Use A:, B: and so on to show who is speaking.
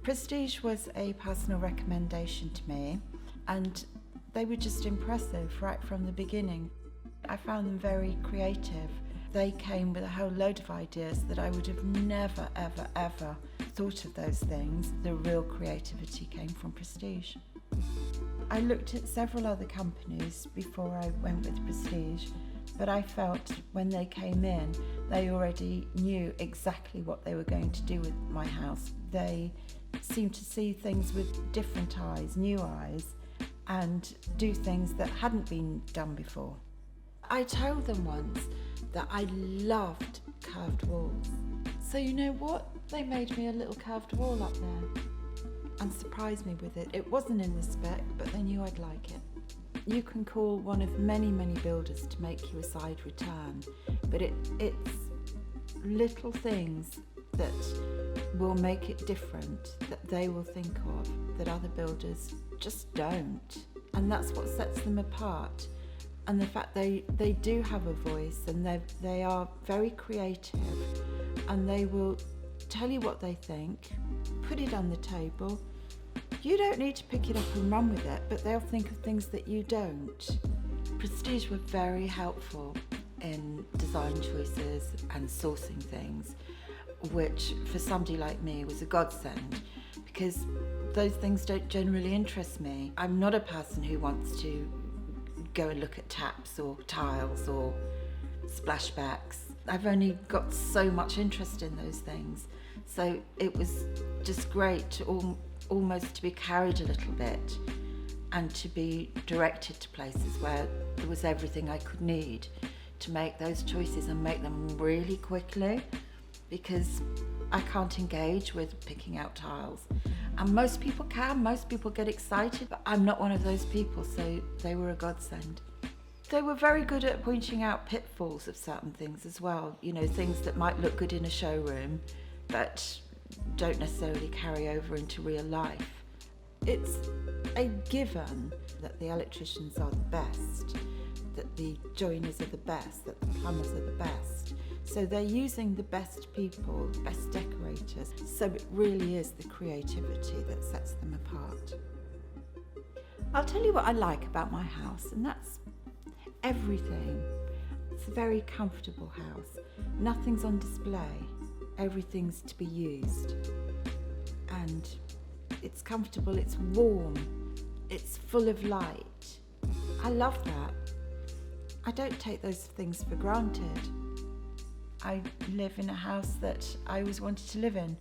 A: Prestige was a personal recommendation to me, and they were just impressive right from the beginning. I found them very creative. They came with a whole load of ideas that I would have never, ever thought of those things. The real creativity came from Prestige. I looked at several other companies before I went with Prestige, but I felt when they came in, they already knew exactly what they were going to do with my house. They seemed to see things with different eyes, new eyes, and do things that hadn't been done before. I told them once that I loved curved walls. So you know what? They made me a little curved wall up there and surprised me with it. It wasn't in the spec, but they knew I'd like it. You can call one of many builders to make you a side return, but it's little things that will make it different, that they will think of, that other builders just don't. And that's what sets them apart. And the fact they do have a voice, and they are very creative, and they will tell you what they think, put it on the table. You don't need to pick it up and run with it, but they'll think of things that you don't. Prestige were very helpful in design choices and sourcing things, which for somebody like me was a godsend, because those things don't generally interest me. I'm not a person who wants to go and look at taps or tiles or splashbacks. I've only got so much interest in those things, so it was just great to almost to be carried a little bit and to be directed to places where there was everything I could need to make those choices and make them really quickly, because I can't engage with picking out tiles. And most people can, most people get excited, but I'm not one of those people, so they were a godsend. They were very good at pointing out pitfalls of certain things as well, you know, things that might look good in a showroom, but don't necessarily carry over into real life. It's a given that the electricians are the best, that the joiners are the best, that the plumbers are the best. So they're using the best people, the best decorators. So it really is the creativity that sets them apart. I'll tell you what I like about my house, and that's everything. It's a very comfortable house. Nothing's on display. Everything's to be used. And it's comfortable, it's warm, it's full of light. I love that. I don't take those things for granted. I live in a house that I always wanted to live in.